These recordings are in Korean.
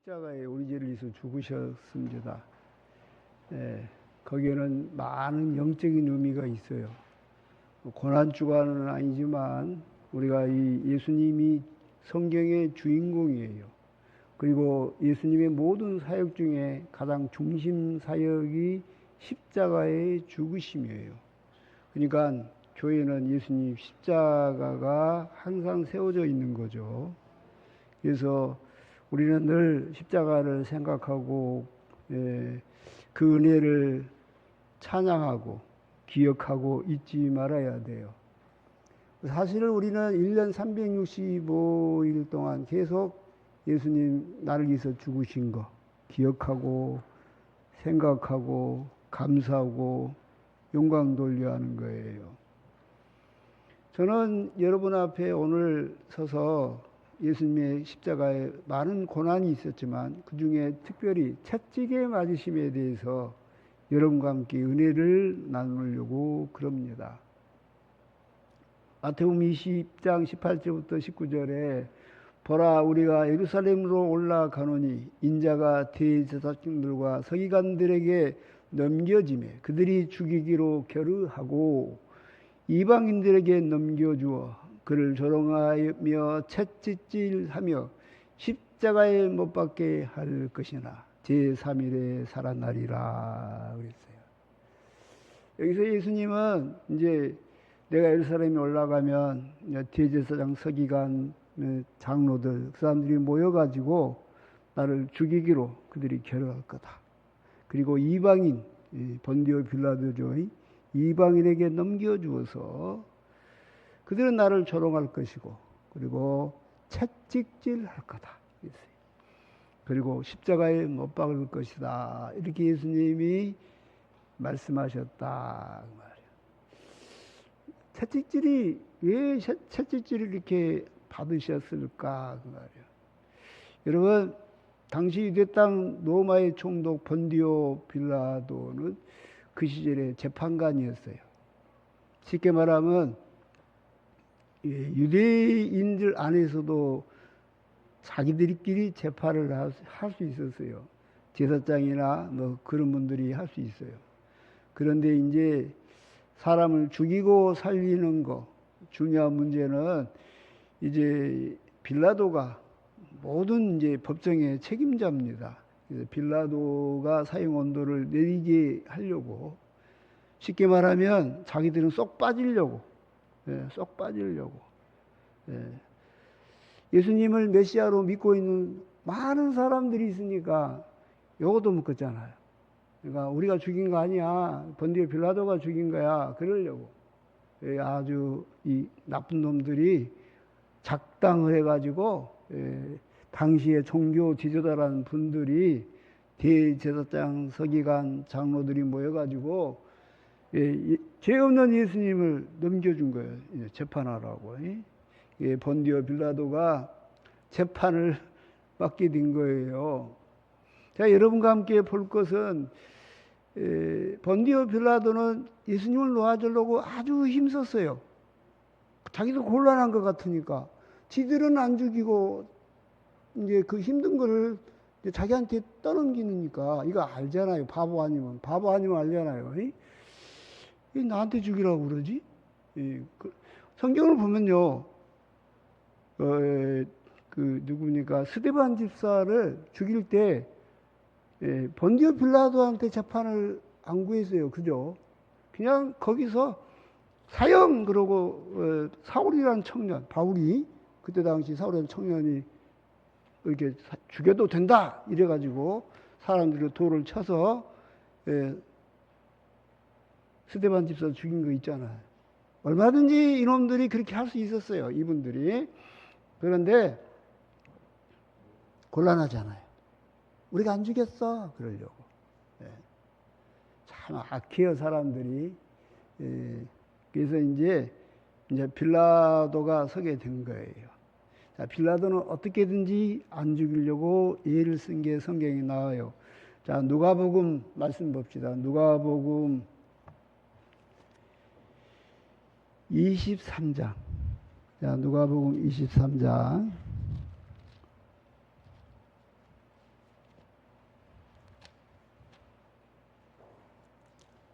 십자가에 우리 죄를 위해서 죽으셨습니다. 거기에는 많은 영적인 의미가 있어요. 고난주간은 아니지만 우리가 이 예수님이 성경의 주인공이에요. 그리고 예수님의 모든 사역 중에 가장 중심 사역이 십자가의 죽으심이에요. 그러니까 교회는 예수님 십자가가 항상 세워져 있는 거죠. 그래서 우리는 늘 십자가를 생각하고 그 은혜를 찬양하고 기억하고 잊지 말아야 돼요. 사실 우리는 1년 365일 동안 계속 예수님 나를 위해서 죽으신 거 기억하고 생각하고 감사하고 영광 돌려 하는 거예요. 저는 여러분 앞에 오늘 서서 예수님의 십자가에 많은 고난이 있었지만 그 중에 특별히 채찍에 맞으심에 대해서 여러분과 함께 은혜를 나누려고 그럽니다. 마태복음 20장 18절부터 19절에 보라 우리가 예루살렘으로 올라가노니 인자가 대제사장들과 서기관들에게 넘겨지매 그들이 죽이기로 결의하고 이방인들에게 넘겨주어 그를 조롱하며 채찍질하며 십자가에 못 박게 할 것이나 제3일에 살아나리라 그랬어요. 여기서 예수님은 이제 내가 예루살렘에 올라가면 대제사장 서기관 장로들 그 사람들이 모여가지고 나를 죽이기로 그들이 결정할 거다. 그리고 이방인 본디오 빌라도죠. 이방인에게 넘겨주어서 그들은 나를 조롱할 것이고 그리고 채찍질할 거다. 그리고 십자가에 못 박을 것이다. 이렇게 예수님이 말씀하셨다. 채찍질이 왜 채찍질을 이렇게 받으셨을까? 그 말이에요. 여러분, 당시 유대 땅 로마의 총독 본디오 빌라도는 그 시절에 재판관이었어요. 쉽게 말하면 유대인들 안에서도 자기들끼리 재판을 할 수 있었어요. 제사장이나 뭐 그런 분들이 할 수 있어요. 그런데 이제 사람을 죽이고 살리는 거 중요한 문제는 이제 빌라도가 모든 이제 법정의 책임자입니다. 그래서 빌라도가 사형 온도를 내리게 하려고 쉽게 말하면 자기들은 쏙 빠지려고 쏙 빠지려고 예수님을 메시아로 믿고 있는 많은 사람들이 있으니까 요것도 묶었잖아요. 그러니까 우리가 죽인 거 아니야. 본디오 빌라도가 죽인 거야. 그러려고 아주 이 나쁜 놈들이 작당을 해가지고 당시에 종교 지도자라는 분들이 대제사장 서기관 장로들이 모여가지고 죄 없는 예수님을 넘겨준 거예요. 재판하라고. 본디오 빌라도가 재판을 받게 된 거예요. 자, 여러분과 함께 볼 것은 본디오 빌라도는 예수님을 놓아주려고 아주 힘썼어요. 자기도 곤란한 것 같으니까. 지들은 안 죽이고 이제 그 힘든 거를 자기한테 떠넘기니까 이거 알잖아요. 바보 아니면 알잖아요. 왜 나한테 죽이라고 그러지? 성경을 보면요. 그 누굽니까? 스데반 집사를 죽일 때 본디오 빌라도한테 재판을 안 구했어요. 그죠? 그냥 거기서 사형 그러고 사울이라는 청년, 바울이 그때 당시 사울이라는 청년이 이렇게 죽여도 된다 이래가지고 사람들이 돌을 쳐서 스데반 집사 죽인 거 있잖아요. 얼마든지 이놈들이 그렇게 할 수 있었어요. 이분들이. 그런데 곤란하잖아요. 우리가 안 죽였어 그러려고. 참 악해요 사람들이. 그래서 이제 빌라도가 서게 된 거예요. 자, 빌라도는 어떻게든지 안 죽이려고 예를 쓴 게 성경에 나와요. 자, 누가복음 말씀 봅시다. 누가복음 23장. 자, 누가복음 23장.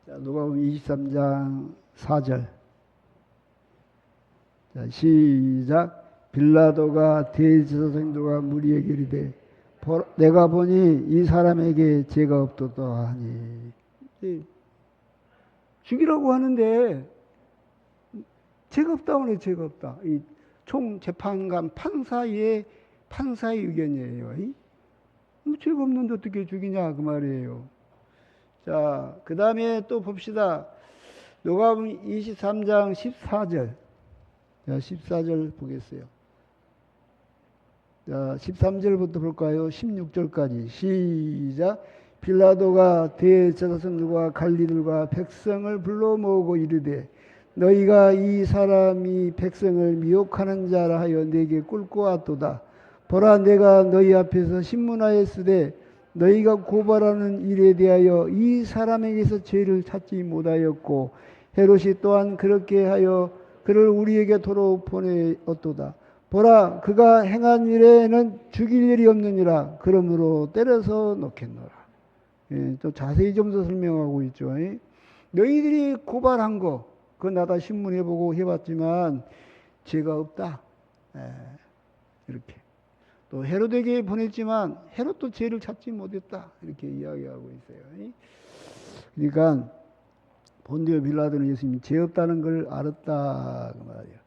자, 누가복음 23장 4절. 자, 시작. 빌라도가 대제사장들과 무리에게 이르되 내가 보니 이 사람에게 죄가 없도다 하니. 죽이라고 하는데 죄가 없다고 하네. 죄가 없다. 이 총재판관 판사의 의견이에요. 죄가 없는데 어떻게 죽이냐 그 말이에요. 자, 그 다음에 또 봅시다. 누가복음 23장 14절. 자, 14절 보겠어요. 자, 13절부터 볼까요? 16절까지. 시작. 빌라도가 대제사장들과 관리들과 백성을 불러 모으고 이르되 너희가 이 사람이 백성을 미혹하는 자라 하여 내게 꿀고 왔도다. 보라, 내가 너희 앞에서 신문하였으되 너희가 고발하는 일에 대하여 이 사람에게서 죄를 찾지 못하였고 헤롯이 또한 그렇게 하여 그를 우리에게 도로 보내었도다. 보라, 그가 행한 일에는 죽일 일이 없느니라. 그러므로 때려서 놓겠노라. 예, 또 자세히 좀 더 설명하고 있죠. 너희들이 고발한 거 그거 나다 신문해보고 해봤지만 죄가 없다. 예, 이렇게. 또 헤롯에게 보냈지만 헤롯도 죄를 찾지 못했다. 이렇게 이야기하고 있어요. 그러니까 본디오 빌라도는 예수님이 죄 없다는 걸 알았다 그 말이에요.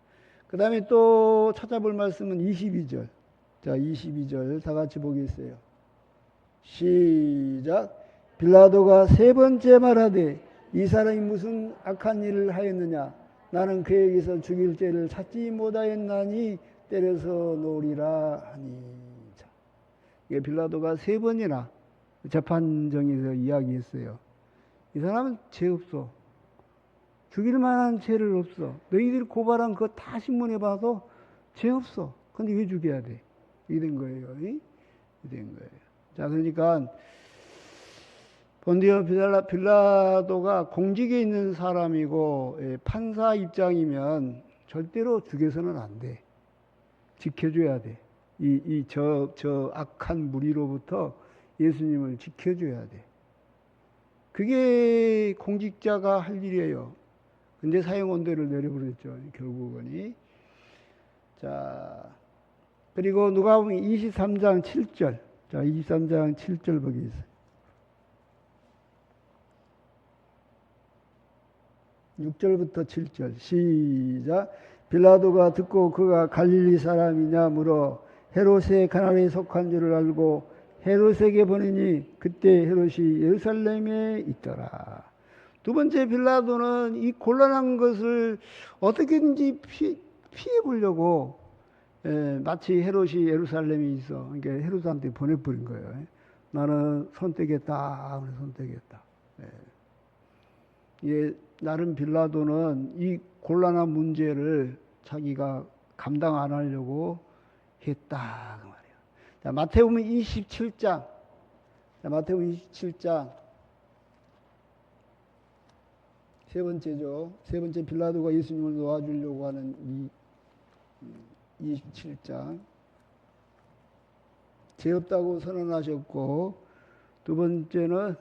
그 다음에 또 찾아볼 말씀은 22절. 자, 22절 다 같이 보겠어요. 시작. 빌라도가 세 번째 말하되 이 사람이 무슨 악한 일을 하였느냐? 나는 그에게서 죽일 죄를 찾지 못하였나니 때려서 놓으리라 하니. 자, 이게 빌라도가 세 번이나 재판정에서 이야기했어요. 이 사람은 죄 없어. 죽일 만한 죄를 없어. 너희들이 고발한 그거 다 신문에 봐도 죄 없어. 근데 왜 죽여야 돼? 이런 거예요. 이런 거예요. 자, 그러니까 본디오 빌라도가 공직에 있는 사람이고 판사 입장이면 절대로 죽여서는 안 돼. 지켜줘야 돼. 저 악한 무리로부터 예수님을 지켜줘야 돼. 그게 공직자가 할 일이에요. 근데 사형원대를 내려버렸죠. 결국은. 자, 그리고 누가복음 23장 7절. 자, 23장 7절 보겠습니다. 6절부터 7절 시작. 빌라도가 듣고 그가 갈릴리 사람이냐 물어 헤롯의 가나안에 속한 줄을 알고 헤롯에게 보내니 그때 헤롯이 예루살렘에 있더라. 두 번째 빌라도는 이 곤란한 것을 어떻게든지 피해 보려고 마치 헤롯이 예루살렘에 있어. 그러니까 헤롯한테 보내버린 거예요. 나는 손떼겠다. 손떼겠다. 예, 나름 빌라도는 이 곤란한 문제를 자기가 감당 안 하려고 했다 그 말이에요. 자, 마태복음 27장. 자, 마태복음 27장. 세 번째죠. 세 번째 빌라도가 예수님을 놓아주려고 하는 27장. 죄 없다고 선언하셨고, 두 번째는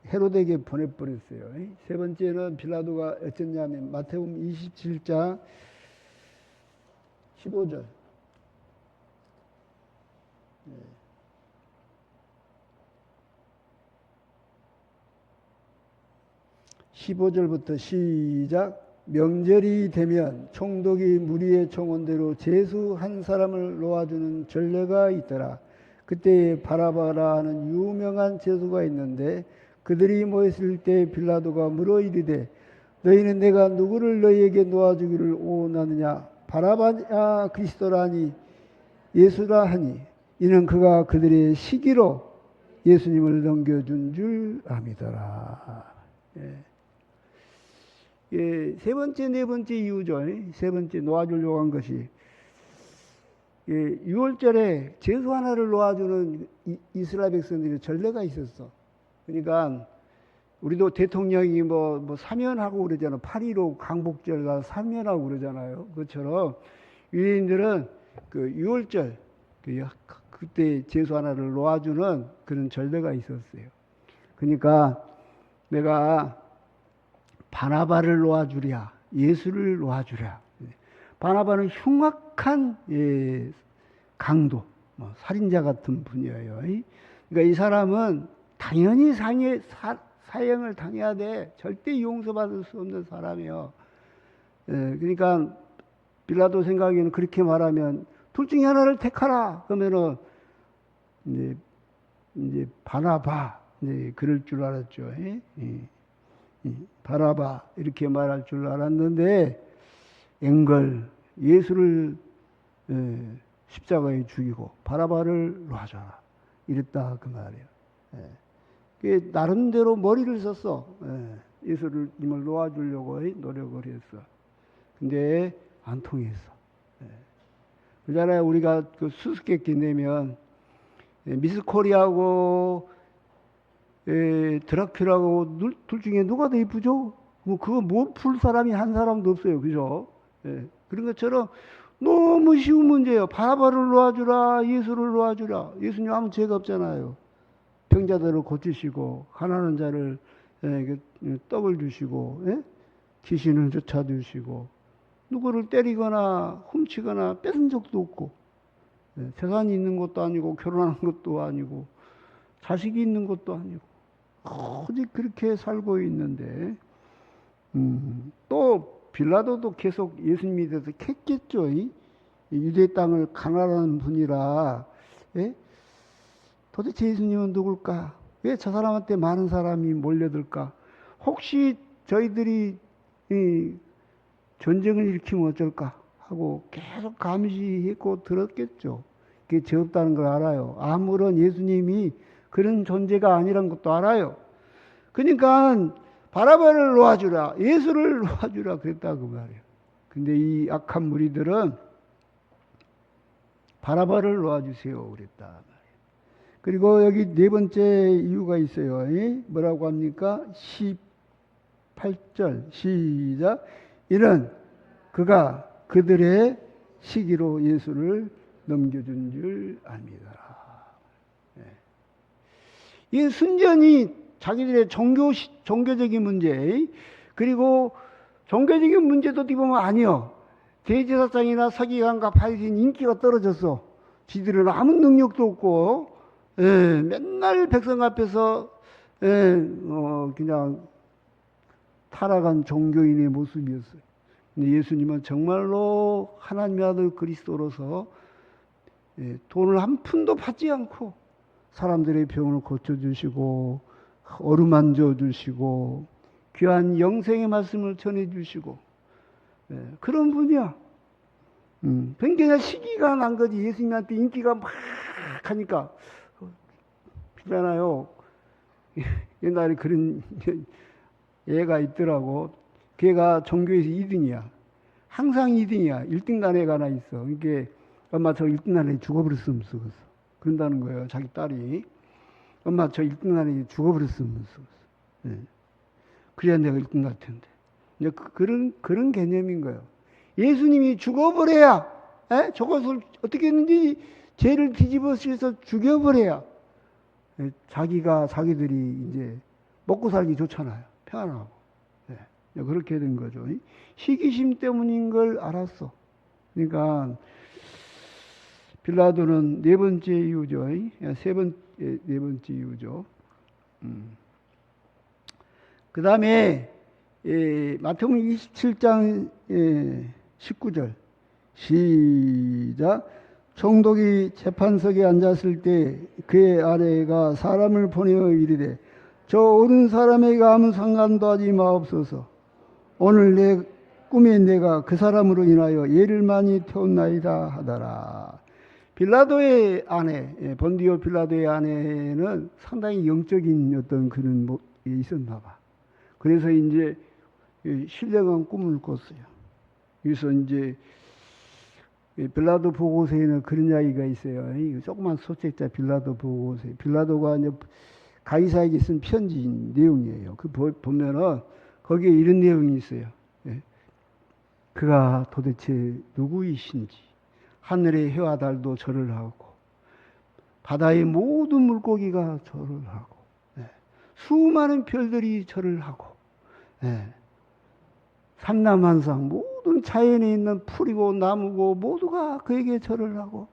헤롯에게 보내버렸어요. 세 번째는 빌라도가 어쨌냐면 마태복음 27장 15절. 15절부터 시작. 명절이 되면 총독이 무리의 청원대로 제수 한 사람을 놓아주는 전례가 있더라. 그때 바라바라 하는 유명한 제수가 있는데 그들이 모였을 때 빌라도가 물어 이르되 너희는 내가 누구를 너희에게 놓아주기를 원하느냐? 바라바냐 그리스도라니 예수라 하니 이는 그가 그들의 시기로 예수님을 넘겨준 줄 암이더라. 세 번째, 네 번째 이유죠. 세 번째 놓아주려고 한 것이 6월절에 제수 하나를 놓아주는 이스라엘 백성들의 전례가 있었어. 그러니까 우리도 대통령이 뭐 사면하고 그러잖아. 8.15 강복절과 사면하고 그러잖아요. 그것처럼 유대인들은 그 6월절 그때 제수 하나를 놓아주는 그런 전례가 있었어요. 그러니까 내가 바나바를 놓아주랴, 예수를 놓아주랴. 바나바는 흉악한 강도, 살인자 같은 분이에요. 그러니까 이 사람은 당연히 사형을 당해야 돼. 절대 용서받을 수 없는 사람이에요. 그러니까 빌라도 생각에는 그렇게 말하면 둘 중에 하나를 택하라. 그러면은 이제 바나바 그럴 줄 알았죠. 바나바 이렇게 말할 줄 알았는데 앵걸 예수를 십자가에 죽이고 바나바를 놔줘라 이랬다 그 말이에요. 그 나름대로 머리를 썼어. 예수님을 놓아주려고 노력을 했어. 근데 안 통했어. 그잖아요. 우리가 그 수수께끼 내면 미스 코리아하고 드라큘라하고 둘 중에 누가 더 이쁘죠? 뭐 그거 못 풀 사람이 한 사람도 없어요. 그죠? 그런 것처럼 너무 쉬운 문제예요. 바나바를 놓아주라, 예수를 놓아주라. 예수님 아무 죄가 없잖아요. 병자들을 고치시고 가난한 자를 떡을 주시고 귀신을 쫓아주시고 누구를 때리거나 훔치거나 뺏은 적도 없고 재산이 있는 것도 아니고 결혼한 것도 아니고 자식이 있는 것도 아니고 오직 그렇게 살고 있는데 또 빌라도도 계속 예수님에 대해서 캤겠죠. 유대 땅을 가난한 분이라 도대체 예수님은 누굴까? 왜 저 사람한테 많은 사람이 몰려들까? 혹시 저희들이 전쟁을 일으키면 어쩔까? 하고 계속 감시했고 들었겠죠. 그게 죄 없다는 걸 알아요. 아무런 예수님이 그런 존재가 아니란 것도 알아요. 그러니까 바나바를 놓아주라, 예수를 놓아주라 그랬다 그 말이에요. 근데 이 악한 무리들은 바나바를 놓아주세요 그랬다 말이에요. 그리고 여기 네 번째 이유가 있어요. 뭐라고 합니까? 18절 시작. 이는 그가 그들의 시기로 예수를 넘겨준 줄 압니다. 이 순전히 자기들의 종교적인 문제, 그리고 종교적인 문제도 어떻게 보면 아니요. 대제사장이나 서기관과 바리새인 인기가 떨어졌어. 지들은 아무 능력도 없고, 맨날 백성 앞에서 그냥 타락한 종교인의 모습이었어요. 근데 예수님은 정말로 하나님의 아들 그리스도로서 돈을 한 푼도 받지 않고 사람들의 병을 고쳐주시고 어루만져 주시고 귀한 영생의 말씀을 전해주시고 그런 분이야. 그러니까 시기가 난 거지. 예수님한테 인기가 막 하니까 그러잖아요. 옛날에 그런 애가 있더라고. 걔가 종교에서 2등이야. 항상 2등이야. 1등단 애가 하나 있어. 그러니까 엄마 저 1등단 애 죽어버렸으면 쓰겠어. 그런다는 거예요. 자기 딸이. 엄마 저 1등단 애 죽어버렸으면 쓰겠어. 그래야 내가 1등 갈 텐데. 이제 그런 개념인 거예요. 예수님이 죽어버려야, 저것을 어떻게 했는지 죄를 뒤집어 쓰여서 죽여버려야 자기들이 이제 먹고 살기 좋잖아요. 편안하고. 그렇게 된 거죠. 시기심 때문인 걸 알았어. 그러니까 빌라도는 네 번째 이유죠. 네 번째 이유죠. 그 다음에 마태복음 27장 19절 시작. 총독이 재판석에 앉았을 때 그의 아내가 사람을 보내어 이르되 저 어른 사람에게 아무 상관도 하지 마옵소서. 오늘 내 꿈에 내가 그 사람으로 인하여 예를 많이 태웠나이다 하더라. 빌라도의 아내, 본디오 빌라도의 아내는 상당히 영적인 어떤 그런 게 있었나 봐. 그래서 이제 신령한 꿈을 꿨어요. 그래서 이제 빌라도 보고서에는 그런 이야기가 있어요. 조그만 소책자 빌라도 보고서. 빌라도가 이제 가이사에게 쓴 편지 내용이에요. 그 보면은 거기에 이런 내용이 있어요. 그가 도대체 누구이신지, 하늘의 해와 달도 절을 하고 바다의 모든 물고기가 절을 하고 수많은 별들이 절을 하고 삼남한상 모든 자연에 있는 풀이고 나무고 모두가 그에게 절을 하고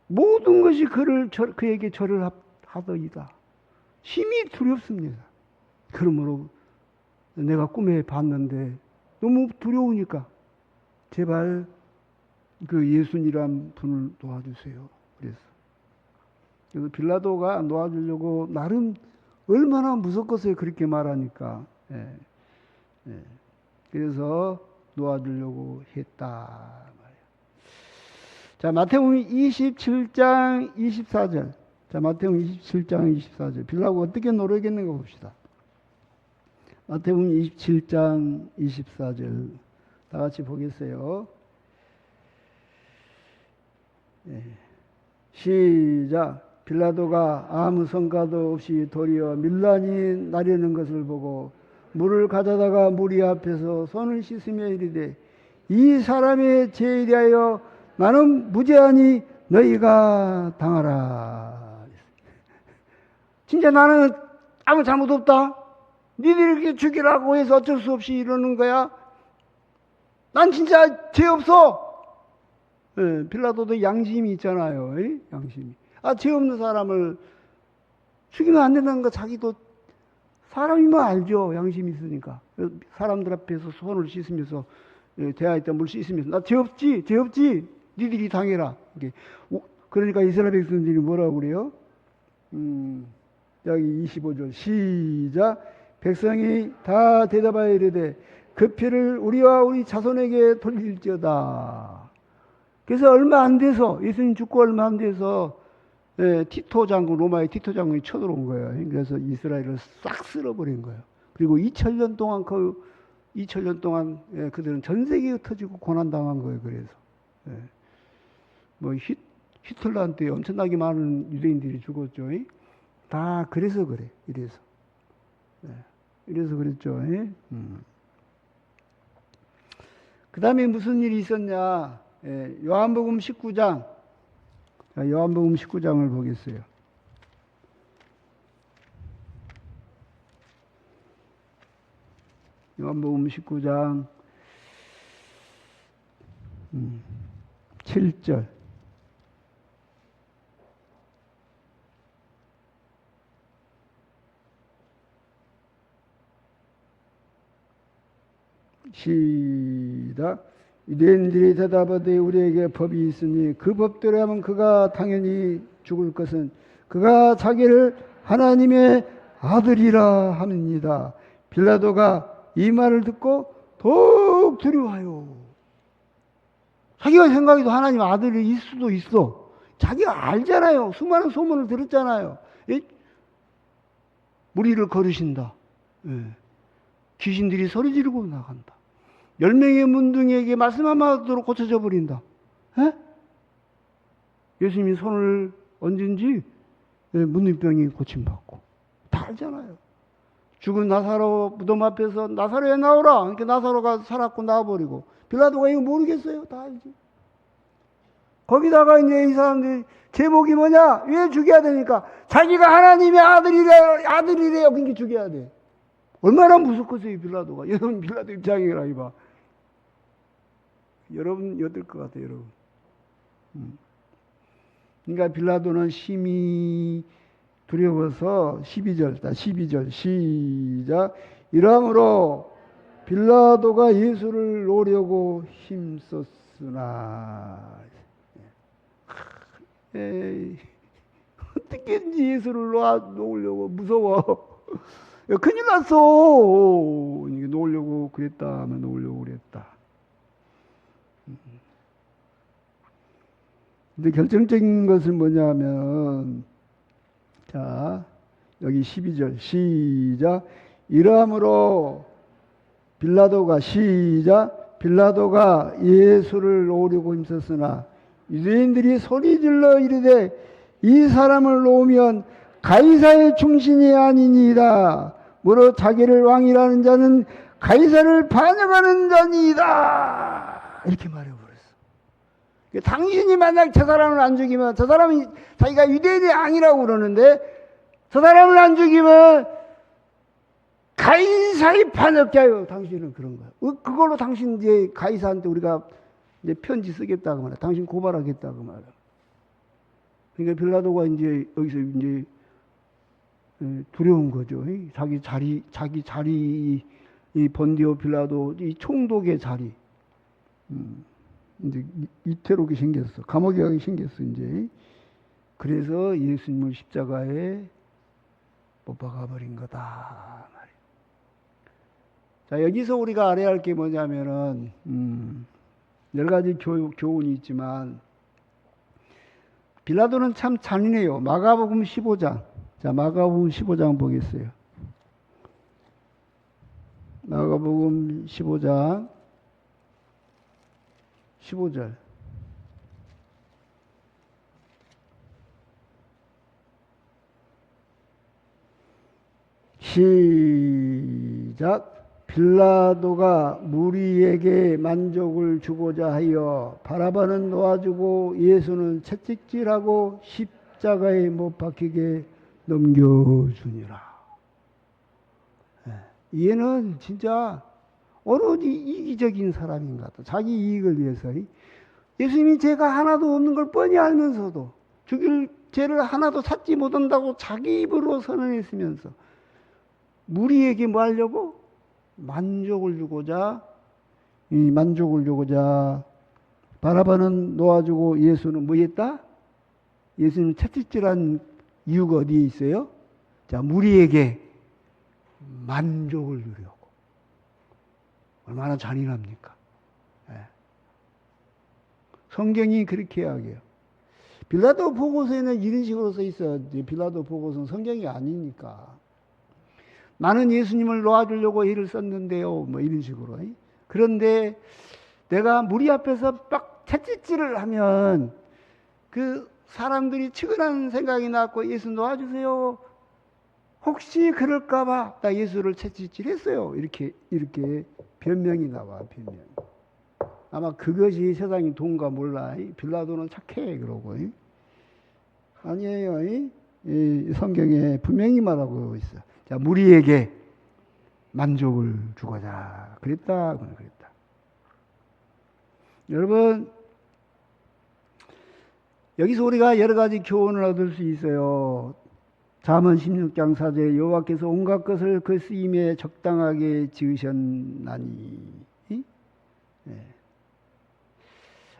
모든 것이 그에게 절을 하더이다. 심히 두렵습니다. 그러므로 내가 꿈에 봤는데 너무 두려우니까 제발 그 예수님이란 분을 도와주세요. 그래서 빌라도가 놓아주려고 나름 얼마나 무섭겠어요. 그렇게 말하니까. 그래서 놓아주려고 했다. 자, 마태복음 27장 24절. 자, 마태복음 27장 24절. 빌라도가 어떻게 노려겠는가 봅시다. 마태복음 27장 24절. 다 같이 보겠어요. 시작. 빌라도가 아무 성과도 없이 도리어 밀란이 나려는 것을 보고 물을 가져다가 무리 앞에서 손을 씻으며 이르되 이 사람의 죄에 대하여 나는 무죄하니 너희가 당하라. 진짜 나는 아무 잘못 없다. 니들이 이렇게 죽이라고 해서 어쩔 수 없이 이러는 거야. 난 진짜 죄 없어. 빌라도도 양심이 있잖아요. 양심이. 죄 없는 사람을 죽이면 안 된다는 거 자기도 사람이면 알죠. 양심이 있으니까. 사람들 앞에서 손을 씻으면서 대하였다 물 씻으면서 나 죄 없지. 죄 없지. 니들이 당해라. 그러니까 이스라엘 백성들이 뭐라고 그래요? 여기 25절 시작. 백성이 다 대답하여 이르되 그 피를 우리와 우리 자손에게 돌릴지어다. 그래서 얼마 안 돼서 예수님 죽고 얼마 안 돼서 티토 장군, 로마의 티토 장군이 쳐들어온 거예요. 그래서 이스라엘을 싹 쓸어버린 거예요. 그리고 2000년 동안 그들은 전 세계에 흩어지고 고난당한 거예요. 그래서 뭐 히틀러한테 엄청나게 많은 유대인들이 죽었죠. 다 그래서 그래. 이래서 그랬죠. 그 다음에 무슨 일이 있었냐? 요한복음 19장. 요한복음 19장을 보겠어요. 요한복음 19장 7절. 시작. 유대인들이 대답하되 우리에게 법이 있으니 그 법대로 하면 그가 당연히 죽을 것은 그가 자기를 하나님의 아들이라 함이니이다. 빌라도가 이 말을 듣고 더욱 두려워하여. 자기가 생각해도 하나님 아들이 있을 수도 있어. 자기가 알잖아요. 수많은 소문을 들었잖아요. 무리를 거르신다. 귀신들이 소리 지르고 나간다. 10명의 문둥이에게 말씀 한마디로 고쳐져 버린다. 예수님이 손을 얹은 지 문둥병이 고침받고. 다 알잖아요. 죽은 나사로 무덤 앞에서 나사로에 나오라. 그러니까 나사로가 살았고 나와버리고. 빌라도가 이거 모르겠어요. 다 알지. 거기다가 이제 이 사람들이 제목이 뭐냐? 왜 죽여야 되니까? 자기가 하나님의 아들이래요. 그러니까 죽여야 돼. 얼마나 무섭겠어요, 빌라도가. 여러분, 빌라도 입장이라, 이봐. 여러분, 어떨 것 같아요, 여러분? 그러니까 빌라도는 심히 두려워서 12절 시작. 이러므로 빌라도가 예수를 놓으려고 힘썼으나 어떻게든지 예수를 놓으려고 무서워. 큰일 났어. 놓으려고 그랬다 하면 놓으려고 그랬다. 근데 결정적인 것은 뭐냐면, 자, 여기 12절, 시작. 이러므로 빌라도가, 시작. 빌라도가 예수를 놓으려고 힘썼으나 유대인들이 소리질러 이르되 이 사람을 놓으면 가이사의 충신이 아니니이다. 무릇 자기를 왕이라는 자는 가이사를 반역하는 자니이다. 이렇게 말해버렸어. 당신이 만약 저 사람을 안 죽이면, 저 사람이 자기가 유대인의 왕이라고 그러는데 저 사람을 안 죽이면 가이사의 반역자요. 당신은 그런 거야. 그걸로 당신 이제 가이사한테 우리가 이제 편지 쓰겠다고 말이야. 당신 고발하겠다고 말이야. 그러니까 빌라도가 이제 여기서 이제 두려운 거죠. 자기 자리, 이 본디오 빌라도, 이 총독의 자리. 이제 이태롭게 생겼어. 감옥에 가게 생겼어, 이제. 그래서 예수님을 십자가에 못 박아버린 거다. 자, 여기서 우리가 알아야 할 게 뭐냐면은, 여러 가지 교훈이 있지만, 빌라도는 참 잔인해요. 마가복음 15장. 자, 마가복음 15장 보겠어요. 마가복음 15장 15절. 시작. 빌라도가 무리에게 만족을 주고자 하여 바라바는 놓아주고 예수는 채찍질하고 십자가에 못 박히게 넘겨주니라. 얘는 진짜 오로지 이기적인 사람인 것 같아. 자기 이익을 위해서. 예수님이 죄가 하나도 없는 걸 뻔히 알면서도 죽일 죄를 하나도 찾지 못한다고 자기 입으로 선언했으면서 무리에게 뭐 하려고? 만족을 주고자 바라바는 놓아주고 예수는 뭐 했다? 예수님 채찍질한 이유가 어디에 있어요? 자, 무리에게 만족을 주려고. 얼마나 잔인합니까? 성경이 그렇게 이야기해요. 빌라도 보고서에는 이런 식으로 써 있어요. 빌라도 보고서는 성경이 아니니까. 나는 예수님을 놓아주려고 일을 썼는데요. 뭐 이런 식으로. 그런데 내가 무리 앞에서 막 채찍질을 하면 그 사람들이 측은한 생각이 났고 예수 놓아주세요. 혹시 그럴까봐 나 예수를 채찍질했어요. 이렇게 변명이 나와. 변명. 아마 그것이 세상이 돈가 몰라. 빌라도는 착해 그러고. 아니에요. 이 성경에 분명히 말하고 있어. 자, 무리에게 만족을 주고자 그랬다. 여러분, 여기서 우리가 여러 가지 교훈을 얻을 수 있어요. 잠언 16장 4절에 여호와께서 온갖 것을 그 쓰임에 적당하게 지으셨나니.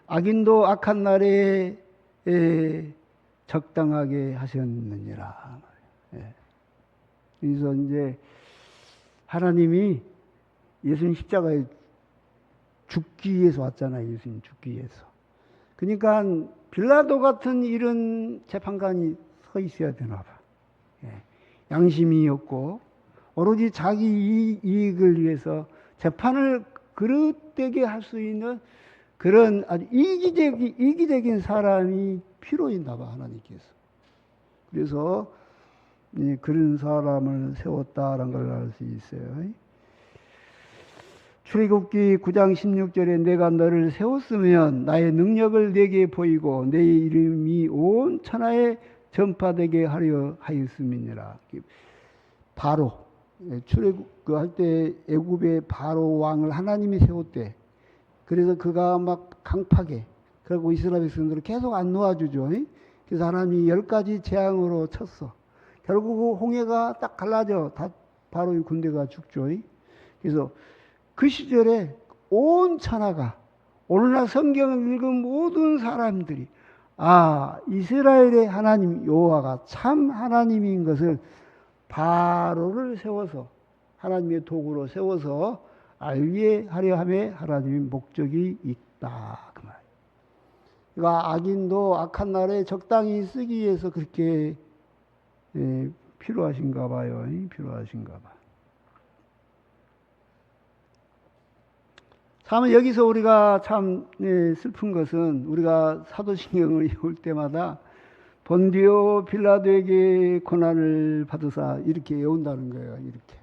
악인도 악한 날에 적당하게 하셨느니라. 그래서 이제 하나님이 예수님 십자가에 죽기 위해서 왔잖아요. 예수님 죽기 위해서. 그러니까 빌라도 같은 이런 재판관이 서 있어야 되나 봐. 양심이 없고 오로지 자기 이익을 위해서 재판을 그릇되게 할 수 있는 그런 아주 이기적인 사람이 필요했나 봐, 하나님께서. 그래서 그런 사람을 세웠다라는 걸 알 수 있어요. 출애굽기 9장 16절에 내가 너를 세웠으면 나의 능력을 내게 보이고 내 이름이 온 천하에 전파되게 하려 하였음이니라. 바로 출애굽 할 때 애굽의 바로 왕을 하나님이 세웠대. 그래서 그가 막 강팍해. 그리고 이스라엘 백성들을 계속 안 놓아주죠. 그래서 하나님이 10가지 재앙으로 쳤어. 결국 홍해가 딱 갈라져. 다 바로 이 군대가 죽죠. 그래서 그 시절에 온 천하가 오늘날 성경을 읽은 모든 사람들이 이스라엘의 하나님 여호와가 참 하나님인 것을 바로를 세워서 하나님의 도구로 세워서 알게 하려 함에 하나님의 목적이 있다. 그 말. 그러니까 악인도 악한 날에 적당히 쓰기 위해서 그렇게 필요하신가 봐요. 필요하신가 봐. 참 여기서 우리가 참 슬픈 것은 우리가 사도신경을 읽을 때마다 본디오 빌라도에게 고난을 받으사 이렇게 외운다는 거예요. 이렇게.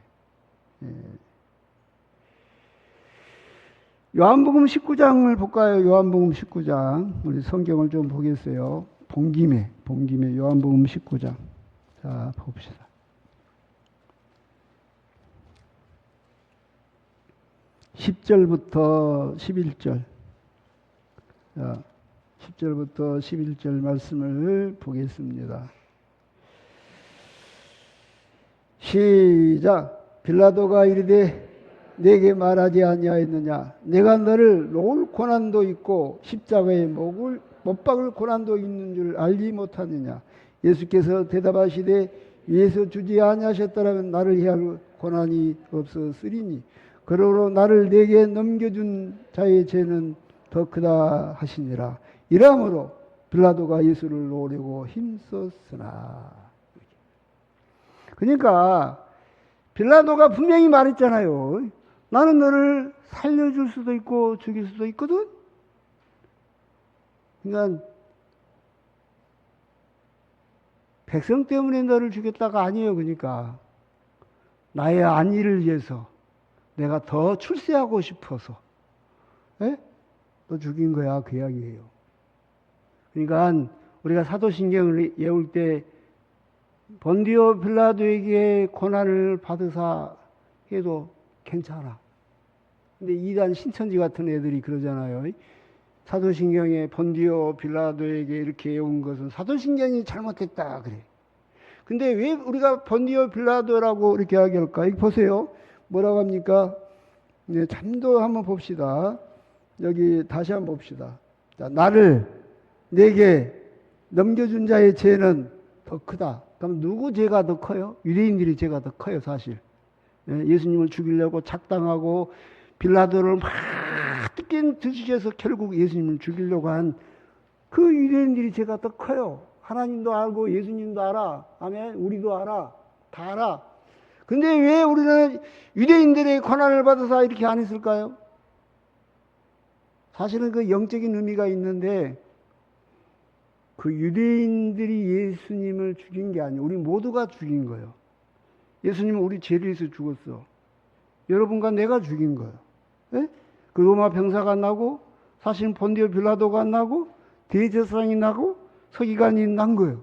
요한복음 19장을 볼까요? 요한복음 19장. 우리 성경을 좀 보겠어요. 본 김에 요한복음 19장. 자, 봅시다. 10절부터 11절. 자, 10절부터 11절 말씀을 보겠습니다. 시작. 빌라도가 이르되 내게 말하지 아니하였느냐? 내가 너를 놓을 고난도 있고 십자가에 못 박을 고난도 있는 줄 알지 못하느냐? 예수께서 대답하시되 위에서 주지 아니하셨더라면 나를 해할 고난이 없었으리니 그러므로 나를 내게 넘겨준 자의 죄는 더 크다 하시니라. 이러므로 빌라도가 예수를 놓으려고 힘썼으나. 그러니까 빌라도가 분명히 말했잖아요. 나는 너를 살려줄 수도 있고 죽일 수도 있거든. 그러니까 백성 때문에 너를 죽였다가 아니에요. 그러니까 나의 안위를 위해서 내가 더 출세하고 싶어서 너 죽인 거야. 그 이야기예요. 그러니까 우리가 사도신경을 외울 때 본디오 빌라도에게 고난을 받으사 해도 괜찮아. 근데 이단 신천지 같은 애들이 그러잖아요. 사도신경에 본디오 빌라도에게 이렇게 외운 것은 사도신경이 잘못했다 그래. 근데 왜 우리가 본디오 빌라도라고 이렇게 이야기할까? 여기 보세요. 뭐라고 합니까? 네, 잠도 한번 봅시다. 여기 다시 한번 봅시다. 자, 나를 내게 넘겨준 자의 죄는 더 크다. 그럼 누구 죄가 더 커요? 유대인들이 죄가 더 커요, 사실. 예수님을 죽이려고 작당하고 빌라도를 막 뜯긴 드시셔서 결국 예수님을 죽이려고 한 그 유대인들이 죄가 더 커요. 하나님도 알고 예수님도 알아. 아멘. 우리도 알아. 다 알아. 근데 왜 우리는 유대인들의 고난을 받아서 이렇게 안 했을까요? 사실은 그 영적인 의미가 있는데 그 유대인들이 예수님을 죽인 게 아니에요. 우리 모두가 죽인 거예요. 예수님은 우리 죄를 위해서 죽었어. 여러분과 내가 죽인 거예요. 예? 그 로마 병사가 나고 사실은 본디오 빌라도가 나고 대제사장이 나고 서기관이 난 거예요.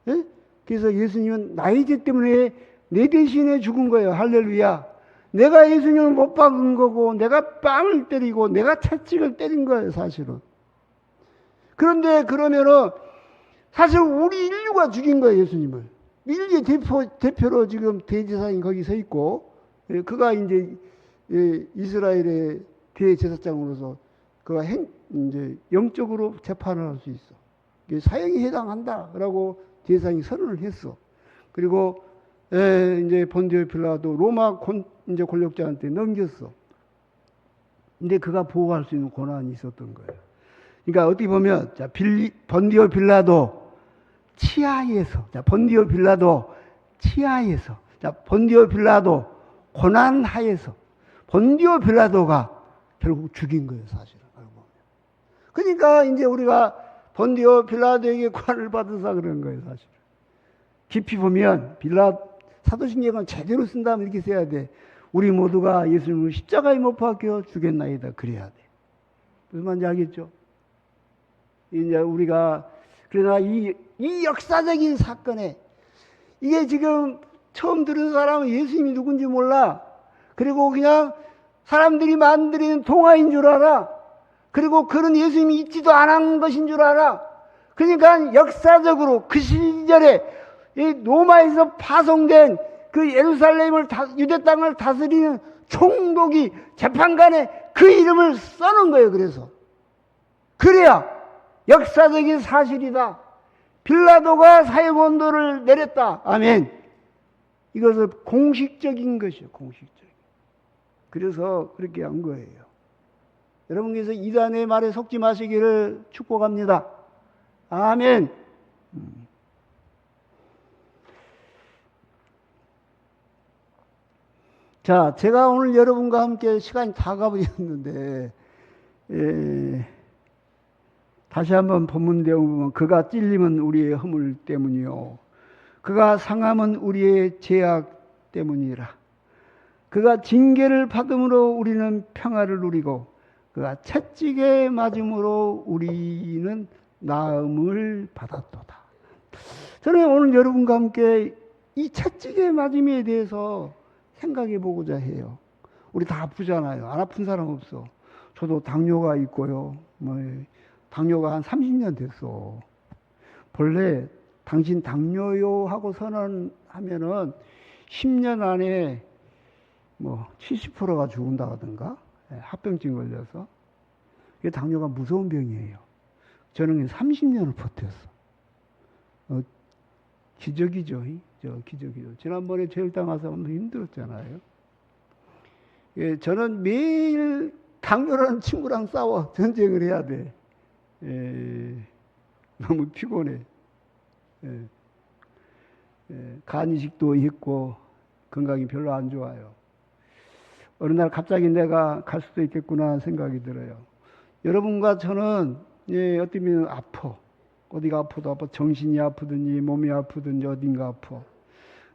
예? 그래서 예수님은 나의 죄 때문에 내 대신에 죽은 거예요. 할렐루야. 내가 예수님을 못 박은 거고 내가 뺨을 때리고 내가 채찍을 때린 거예요. 사실은. 그런데 그러면은 사실 우리 인류가 죽인 거예요. 예수님을. 인류의 대표로 지금 대제사장이 거기 서 있고 그가 이제 이스라엘의 대제사장으로서 그가 이제 영적으로 재판을 할 수 있어. 사형이 해당한다라고 대제사장이 선언을 했어. 그리고 이제 본디오 빌라도 로마 이제 권력자한테 넘겼어. 근데 그가 보호할 수 있는 권한이 있었던 거예요. 그러니까 어떻게 보면 자 본디오 빌라도 치하에서 자 본디오 빌라도 치하에서 자 본디오 빌라도 고난 하에서 본디오 빌라도가 결국 죽인 거예요, 사실은. 그러니까 이제 우리가 본디오 빌라도에게 고난을 받아서 그런 거예요, 사실은. 깊이 보면 사도신경은 제대로 쓴다면 이렇게 써야 돼. 우리 모두가 예수님을 십자가에 못 박혀 죽였나이다. 그래야 돼. 무슨 말인지 알겠죠? 이제 우리가 그러나 이 역사적인 사건에 이게 지금 처음 들은 사람은 예수님이 누군지 몰라. 그리고 그냥 사람들이 만들어낸 동화인 줄 알아. 그리고 그런 예수님이 있지도 않은 것인 줄 알아. 그러니까 역사적으로 그 시절에 이 로마에서 파송된 그 예루살렘을 유대 땅을 다스리는 총독이 재판관에 그 이름을 써놓은 거예요. 그래야 역사적인 사실이다. 빌라도가 사형 언도를 내렸다. 아멘. 이것은 공식적인 것이요. 공식적인. 그래서 그렇게 한 거예요. 여러분께서 이단의 말에 속지 마시기를 축복합니다. 아멘. 자, 제가 오늘 여러분과 함께 시간이 다 가버렸는데 다시 한번 본문 내용 보면 그가 찔림은 우리의 허물 때문이요 그가 상함은 우리의 죄악 때문이라. 그가 징계를 받음으로 우리는 평화를 누리고 그가 채찍에 맞음으로 우리는 나음을 받았도다. 저는 오늘 여러분과 함께 이 채찍의 맞음에 대해서 생각해 보고자 해요. 우리 다 아프잖아요. 안 아픈 사람 없어. 저도 당뇨가 있고요. 당뇨가 한 30년 됐어. 본래 당신 당뇨요 하고 선언하면은 10년 안에 70%가 죽는다 하던가? 합병증 걸려서. 이게 당뇨가 무서운 병이에요. 저는 30년을 버텼어. 기적이죠. 기적이죠. 지난번에 제일당 가서 너무 힘들었잖아요. 예, 저는 매일 당뇨라는 친구랑 싸워. 전쟁을 해야 돼. 너무 피곤해. 간 이식도 했고 건강이 별로 안 좋아요. 어느 날 갑자기 내가 갈 수도 있겠구나 생각이 들어요. 여러분과 저는 어떻게 보면 아파. 어디가 아파도 아파. 정신이 아프든지 몸이 아프든지 어딘가 아파.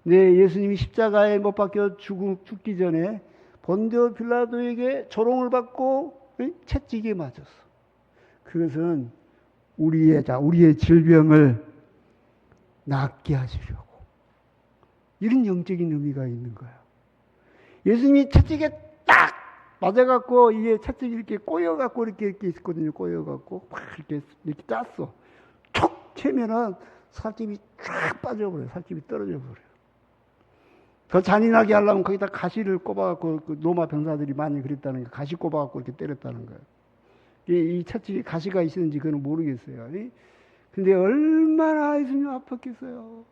근데 예수님이 십자가에 못 박혀 죽기 전에 본디오 빌라도에게 조롱을 받고 채찍에 맞았어. 그것은 우리의 질병을 낫게 하시려고. 이런 영적인 의미가 있는 거야. 예수님이 채찍에 딱 맞아갖고 이게 채찍이 이렇게 꼬여갖고 이렇게 있거든요. 꼬여갖고 막 이렇게 짰어. 툭 채면은 살집이 쫙 빠져버려요. 살집이 떨어져 버려요. 더 잔인하게 하려면 거기다 가시를 꼽아갖고 그 로마 병사들이 많이 그랬다는 거예요. 가시 꼽아갖고 이렇게 때렸다는 거예요. 이 채찍에 가시가 있었는지 그건 모르겠어요. 근데 얼마나 예수님 아팠겠어요.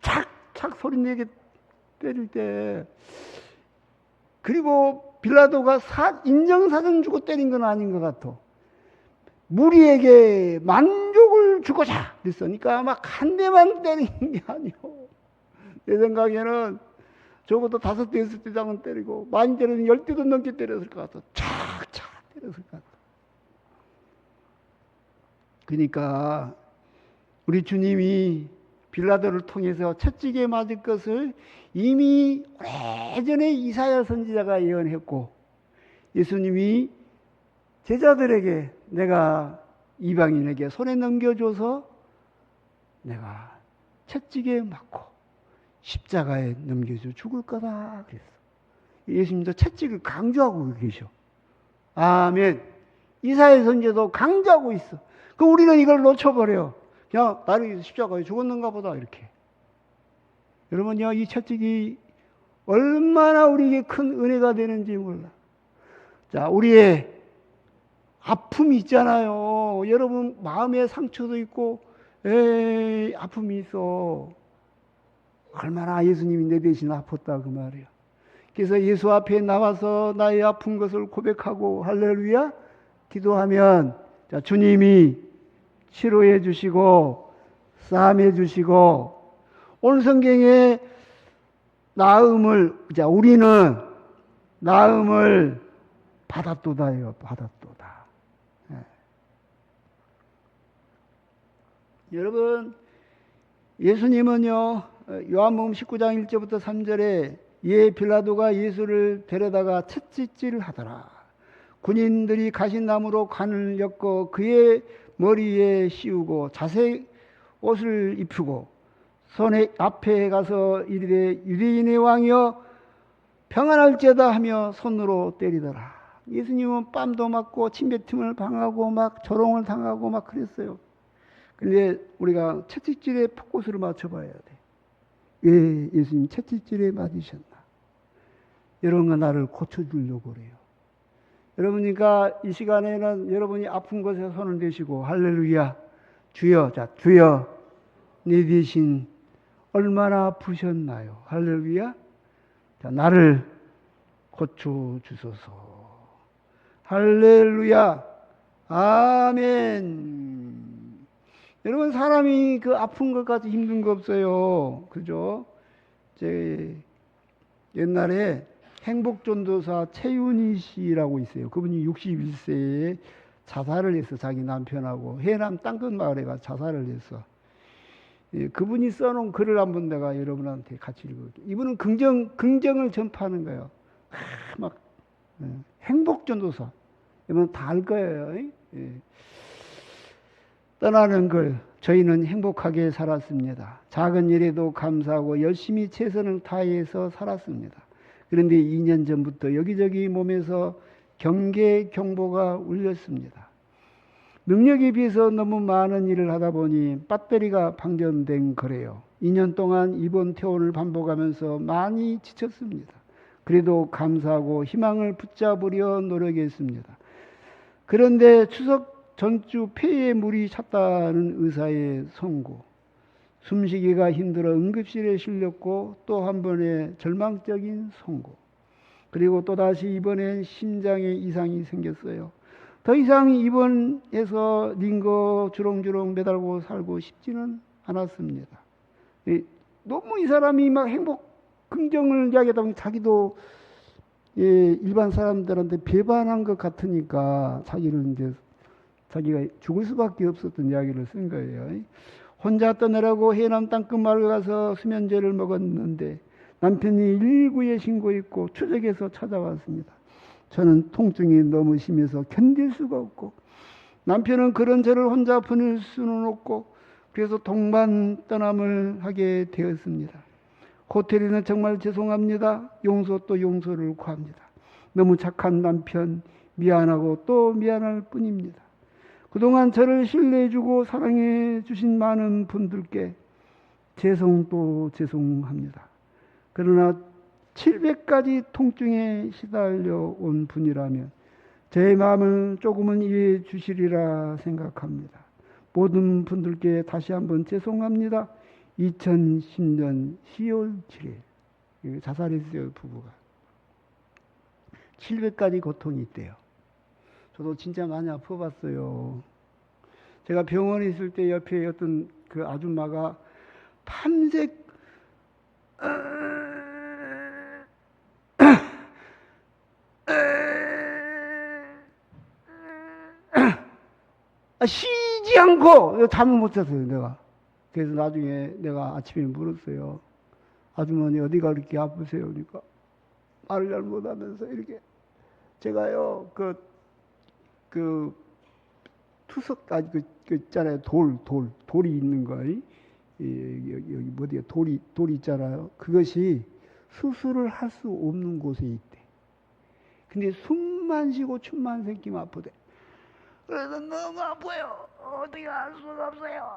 착착 소리 내게 때릴 때. 그리고 빌라도가 인정사정 주고 때린 건 아닌 것 같아. 무리에게 만족을 주고자 그랬으니까 막 한 대만 때린 게 아니오. 내 생각에는 적어도 5대, 6대 장은 때리고 많이 때리는 10대도 넘게 때렸을 것 같아. 착착 때렸을 것 같아. 그러니까 우리 주님이 빌라도를 통해서 채찍에 맞을 것을 이미 오래전에 이사야 선지자가 예언했고 예수님이 제자들에게 내가 이방인에게 손에 넘겨줘서 내가 채찍에 맞고 십자가에 넘겨줘 죽을 거다 그랬어. 예수님도 채찍을 강조하고 계셔. 아멘. 이사야 선지자도 강조하고 있어. 그 우리는 이걸 놓쳐버려. 그냥 나는 십자가에 죽었는가 보다 이렇게. 여러분요, 이 채찍이 얼마나 우리에게 큰 은혜가 되는지 몰라. 자, 우리의 아픔이 있잖아요. 여러분 마음에 상처도 있고 아픔이 있어. 얼마나 예수님이 내 대신 아팠다 그 말이야. 그래서 예수 앞에 나와서 나의 아픈 것을 고백하고 할렐루야 기도하면 자, 주님이 치료해 주시고 싸매 주시고 오늘 성경에 우리는 나음을 받았도다요. 받았도다. 여러분 예수님은요 요한복음 19장 1절부터 3절에 빌라도가 예수를 데려다가 채찍질을 하더라. 군인들이 가시나무로 관을 엮어 그의 머리에 씌우고 자색 옷을 입히고 손에 앞에 가서 이르되 유대인의 왕이여 평안할지어다 하며 손으로 때리더라. 예수님은 뺨도 맞고 침뱉음을 당하고 막 조롱을 당하고 막 그랬어요. 그런데 우리가 채찍질에 포커스를 맞춰봐야 돼. 왜 예수님 채찍질에 맞으셨나? 이런 거 나를 고쳐주려고 그래요. 여러분이니까 이 시간에는 여러분이 아픈 것에 손을 대시고 할렐루야 주여 내 대신 얼마나 아프셨나요? 할렐루야 자, 나를 고쳐주소서. 할렐루야 아멘. 여러분 사람이 그 아픈 것까지 힘든 거 없어요. 그죠? 옛날에 행복전도사 최윤희 씨라고 있어요. 그분이 61세에 자살을 했어. 자기 남편하고 해남 땅끝 마을에 가서 자살을 했어. 그분이 써놓은 글을 한번 내가 여러분한테 같이 읽어볼게요. 이분은 긍정을 전파하는 거예요. 행복전도사. 여러분 다 알 거예요. 떠나는 걸 저희는 행복하게 살았습니다. 작은 일에도 감사하고 열심히 최선을 다해서 살았습니다. 그런데 2년 전부터 여기저기 몸에서 경계 경보가 울렸습니다. 능력에 비해서 너무 많은 일을 하다 보니 배터리가 방전된 거래요. 2년 동안 입원 퇴원을 반복하면서 많이 지쳤습니다. 그래도 감사하고 희망을 붙잡으려 노력했습니다. 그런데 추석 전주 폐에 물이 찼다는 의사의 선고, 숨쉬기가 힘들어 응급실에 실렸고 또 한 번의 절망적인 선고, 그리고 또다시 이번엔 심장에 이상이 생겼어요. 더 이상 입원해서 링거 주렁주렁 매달고 살고 싶지는 않았습니다. 너무 이 사람이 막 긍정을 이야기하다 보니 자기도 일반 사람들한테 배반한 것 같으니까 자기가 죽을 수밖에 없었던 이야기를 쓴 거예요. 혼자 떠나라고 해남 땅끝마을 가서 수면제를 먹었는데 남편이 119에 신고했고 추적해서 찾아왔습니다. 저는 통증이 너무 심해서 견딜 수가 없고 남편은 그런 저를 혼자 보낼 수는 없고 그래서 동반 떠남을 하게 되었습니다. 호텔에는 정말 죄송합니다. 용서 또 용서를 구합니다. 너무 착한 남편 미안하고 또 미안할 뿐입니다. 그동안 저를 신뢰해주고 사랑해 주신 많은 분들께 죄송 또 죄송합니다. 그러나 700가지 통증에 시달려 온 분이라면 제 마음을 조금은 이해해 주시리라 생각합니다. 모든 분들께 다시 한번 죄송합니다. 2010년 10월 7일 자살했어요. 부부가 700가지 고통이 있대요. 저도 진짜 많이 아파봤어요. 제가 병원에 있을 때 옆에 어떤 그 아줌마가 밤새 쉬지 않고 잠을 못 잤어요. 내가. 그래서 나중에 내가 아침에 물었어요. 아주머니 어디가 그렇게 아프세요? 그러니까 말을 잘 못하면서 이렇게 제가요 투석 있잖아요. 돌이 있는 거 여기 어디야 돌이 있잖아요. 그것이 수술을 할 수 없는 곳에 있대. 근데 숨만 쉬고 춤만 생기면 아프대. 그래서 너무 아파요. 어떻게 할 수가 없어요.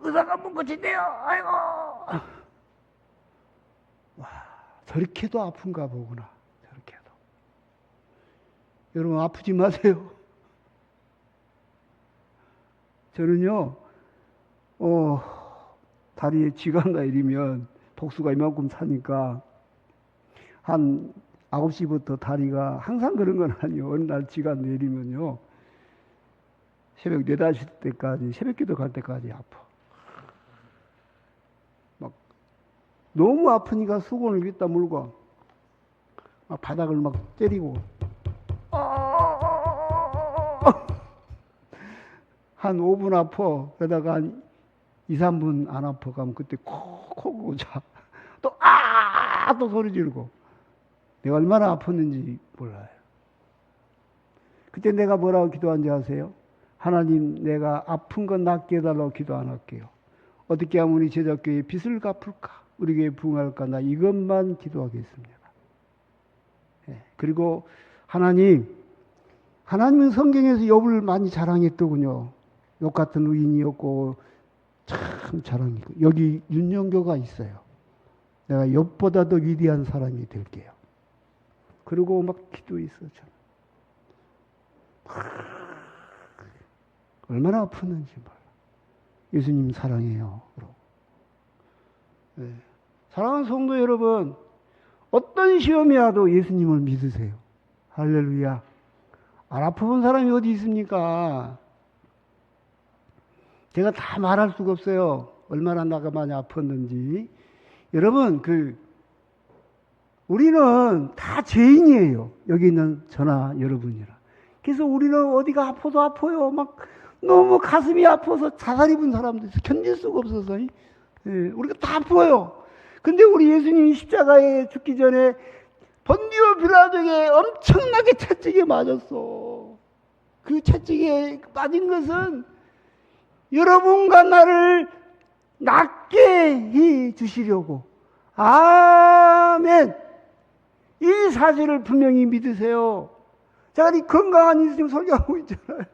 의사가 못 고친대요. 아이고. 와, 저렇게도 아픈가 보구나. 저렇게도. 여러분 아프지 마세요. 저는요, 다리에 쥐가 내리면 복수가 이만큼 차니까 한 9시부터 다리가 항상 그런 건 아니에요. 어느 날 쥐가 내리면요. 새벽 4, 5시 때까지, 새벽기도 갈 때까지 아파. 막, 너무 아프니까 수건을 위에다 물고, 막 바닥을 막 때리고, 한 5분 아파. 그러다가 한 2, 3분 안 아파 가면 그때 콕 자. 또 소리 지르고. 내가 얼마나 아팠는지 몰라요. 그때 내가 뭐라고 기도한지 아세요? 하나님, 내가 아픈 건 낫게 해달라고 기도 안 할게요. 어떻게 하면 우리 제자교회에 빚을 갚을까? 우리 교회에 부흥할까? 나 이것만 기도하겠습니다. 네. 그리고 하나님은 성경에서 욥을 많이 자랑했더군요. 욥 같은 의인이었고 참 자랑이고. 여기 윤영교가 있어요. 내가 욥보다 더 위대한 사람이 될게요. 그리고 막 기도했어. 저는. 얼마나 아팠는지 몰라. 예수님 사랑해요. 네. 사랑하는 성도 여러분, 어떤 시험이 와도 예수님을 믿으세요. 할렐루야. 안 아파본 사람이 어디 있습니까? 제가 다 말할 수가 없어요. 얼마나 나가 많이 아팠는지. 여러분, 우리는 다 죄인이에요. 여기 있는 저나 여러분이라. 그래서 우리는 어디가 아파도 아파요. 막 너무 가슴이 아파서 자살 입은 사람들 견딜 수가 없어서. 우리가 다 아파요. 근데 우리 예수님이 십자가에 죽기 전에 본디오 빌라도에게 엄청나게 채찍에 맞았어. 그 채찍에 맞은 것은 여러분과 나를 낫게 해 주시려고. 아멘. 이 사실을 분명히 믿으세요. 제가 이 건강한 예수님 설교하고 있잖아요.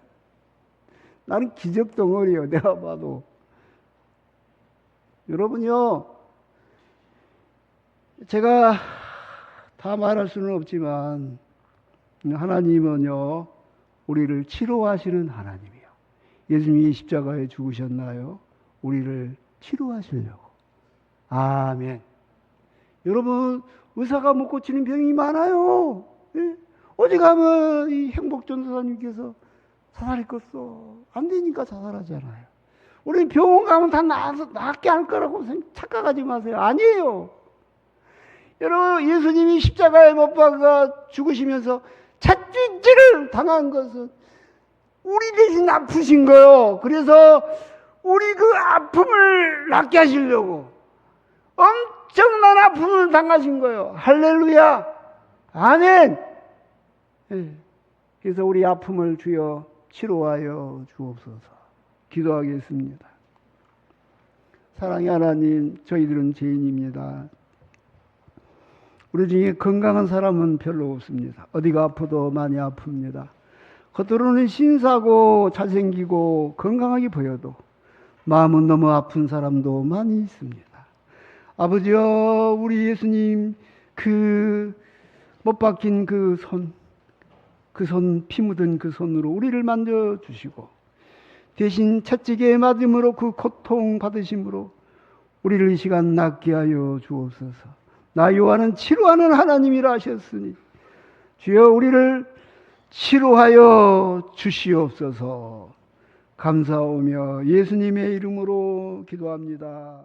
나는 기적 덩어리예요. 내가 봐도. 여러분요, 제가 다 말할 수는 없지만 하나님은요, 우리를 치료하시는 하나님이에요. 예수님이 십자가에 죽으셨나요? 우리를 치료하시려고. 아멘. 여러분, 의사가 못 고치는 병이 많아요. 예? 어지간하면 이 행복전도사님께서 자살했겠어. 안 되니까 자살하잖아요. 우리 병원 가면 다 낫게 할 거라고 착각하지 마세요. 아니에요. 여러분, 예수님이 십자가에 못 박아 죽으시면서 채찍질을 당한 것은 우리 대신 아프신 거요. 그래서 우리 그 아픔을 낫게 하시려고 엄청난 아픔을 당하신 거예요. 할렐루야. 아멘. 그래서 우리 아픔을 주여 치료하여 주옵소서. 기도하겠습니다. 사랑의 하나님, 저희들은 죄인입니다. 우리 중에 건강한 사람은 별로 없습니다. 어디가 아프도 많이 아픕니다. 겉으로는 신사고 잘생기고 건강하게 보여도 마음은 너무 아픈 사람도 많이 있습니다. 아버지여, 우리 예수님 못 박힌 그 손, 피 묻은 그 손으로 우리를 만져주시고 대신 채찍에 맞음으로 그 고통 받으심으로 우리를 이 시간 낫게 하여 주옵소서. 나 요한은 치료하는 하나님이라 하셨으니 주여 우리를 치료하여 주시옵소서. 감사하며 예수님의 이름으로 기도합니다.